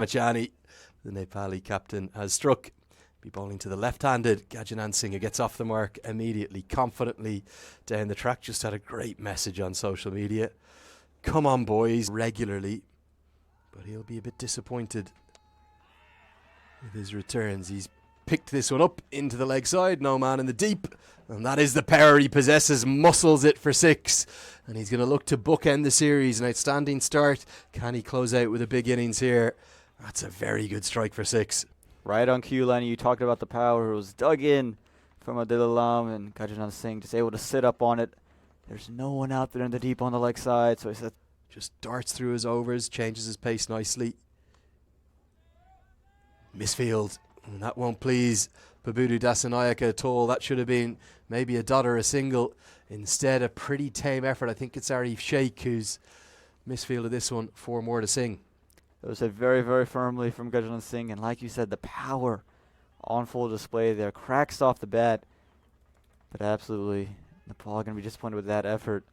Machani, the Nepali captain, has struck. Be bowling to the left-handed Gajanand Singh, who gets off the mark immediately, confidently down the track. Just had a great message on social media. Come on, boys, regularly. But he'll be a bit disappointed with his returns. He's picked this one up into the leg side, no man in the deep, and that is the power he possesses. Muscles it for 6, and he's going to look to bookend the series. An outstanding start. Can he close out with a big innings here? That's a very good strike for 6. Right on cue, Lenny. You talked about the power. It was dug in from Adil Alam, and Gajanand Singh just able to sit up on it. There's no one out there in the deep on the leg side, so he said, just darts through his overs, changes his pace nicely. Misfield, and that won't please Babudu Dasanayaka at all. That should have been maybe a dot or a single. Instead, a pretty tame effort. I think it's Arif Sheikh who's misfielded this one. 4 more to Singh. It was hit very, very firmly from Gajanand Singh, and like you said, the power on full display there. Cracks off the bat, but absolutely Nepal going to be disappointed with that effort.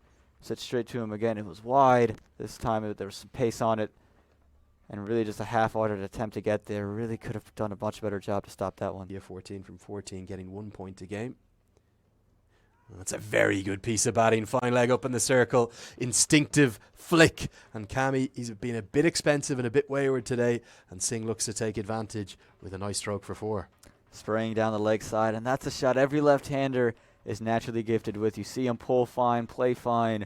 Set straight to him again. It was wide. This time there was some pace on it, and really just a half-hearted attempt to get there. Really could have done a much better job to stop that one. Yeah, 14 from 14, getting 1 point a game. That's a very good piece of batting. Fine leg up in the circle. Instinctive flick. And Kami, he's been a bit expensive and a bit wayward today. And Singh looks to take advantage with a nice stroke for 4. Spraying down the leg side. And that's a shot every left-hander is naturally gifted with. You see him pull fine, play fine.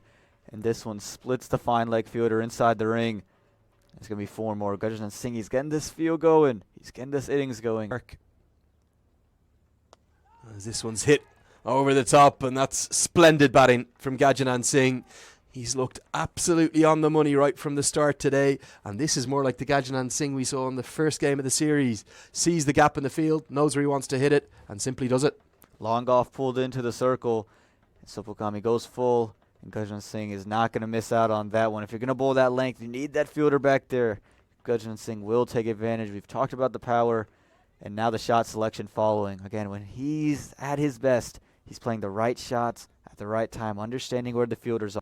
And this one splits the fine leg fielder inside the ring. It's going to be 4 more. Gajanand Singh, he's getting this field going. He's getting this innings going. As this one's hit over the top, and that's splendid batting from Gajanand Singh. He's looked absolutely on the money right from the start today, and this is more like the Gajanand Singh we saw in the first game of the series. Sees the gap in the field, knows where he wants to hit it, and simply does it. Long off pulled into the circle. Supukami goes full, and Gajanand Singh is not going to miss out on that one. If you're going to bowl that length, you need that fielder back there. Gajanand Singh will take advantage. We've talked about the power, and now the shot selection following. Again, when he's at his best, he's playing the right shots at the right time, understanding where the fielders are.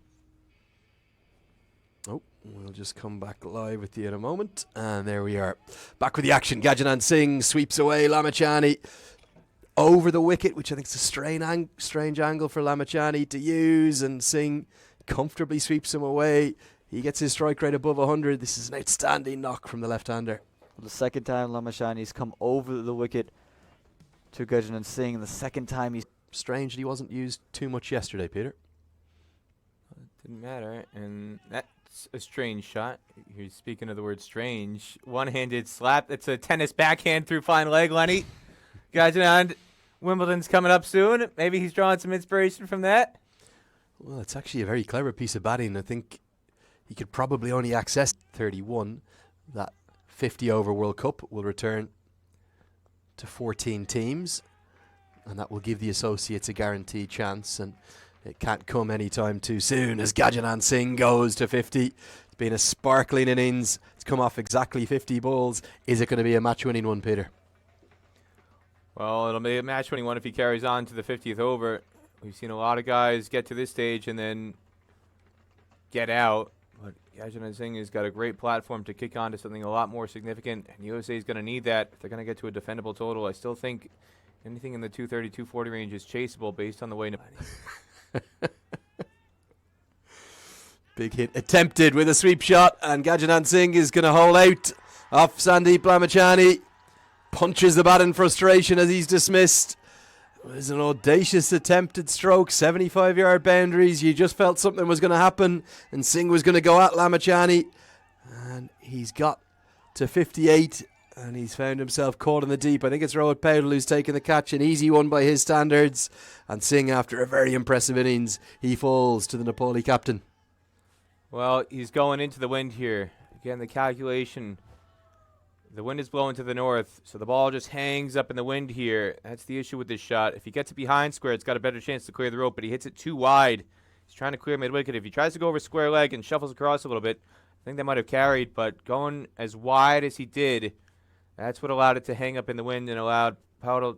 Oh, we'll just come back live with you in a moment. And there we are. Back with the action. Gajanand Singh sweeps away Lamachani over the wicket, which I think is a strange angle for Lamachani to use. And Singh comfortably sweeps him away. He gets his strike rate above 100. This is an outstanding knock from the left-hander. The second time Lamachani's come over the wicket to Gajanand Singh. And the second time he's... Strange that he wasn't used too much yesterday, Peter. It didn't matter, and that's a strange shot. You're speaking of the word strange. One-handed slap. It's a tennis backhand through fine leg, Lenny. Gajanand, Wimbledon's coming up soon. Maybe he's drawing some inspiration from that. Well, it's actually a very clever piece of batting. I think he could probably only access 31. That 50-over World Cup will return to 14 teams. And that will give the associates a guaranteed chance, and it can't come anytime too soon as Gajanand Singh goes to 50. It's been a sparkling innings. It's come off exactly 50 balls. Is it going to be a match-winning one, Peter? Well, it'll be a match-winning one if he carries on to the 50th over. We've seen a lot of guys get to this stage and then get out. But Gajanand Singh has got a great platform to kick on to something a lot more significant, and USA is going to need that if they're going to get to a defendable total. I still think anything in the 230, 240 range is chaseable based on the way... Big hit attempted with a sweep shot, and Gajanand Singh is going to hold out off Sandeep Lamachani. Punches the bat in frustration as he's dismissed. It was an audacious attempted stroke, 75-yard boundaries. You just felt something was going to happen, and Singh was going to go at Lamachani. And he's got to 58. And he's found himself caught in the deep. I think it's Rohit Paudel who's taken the catch. An easy one by his standards. And Singh, after a very impressive innings, he falls to the Nepali captain. Well, he's going into the wind here. Again, the calculation. The wind is blowing to the north, so the ball just hangs up in the wind here. That's the issue with this shot. If he gets it behind square, it's got a better chance to clear the rope, but he hits it too wide. He's trying to clear mid-wicket. If he tries to go over square leg and shuffles across a little bit, I think that might have carried, but going as wide as he did, that's what allowed it to hang up in the wind and allowed Paudel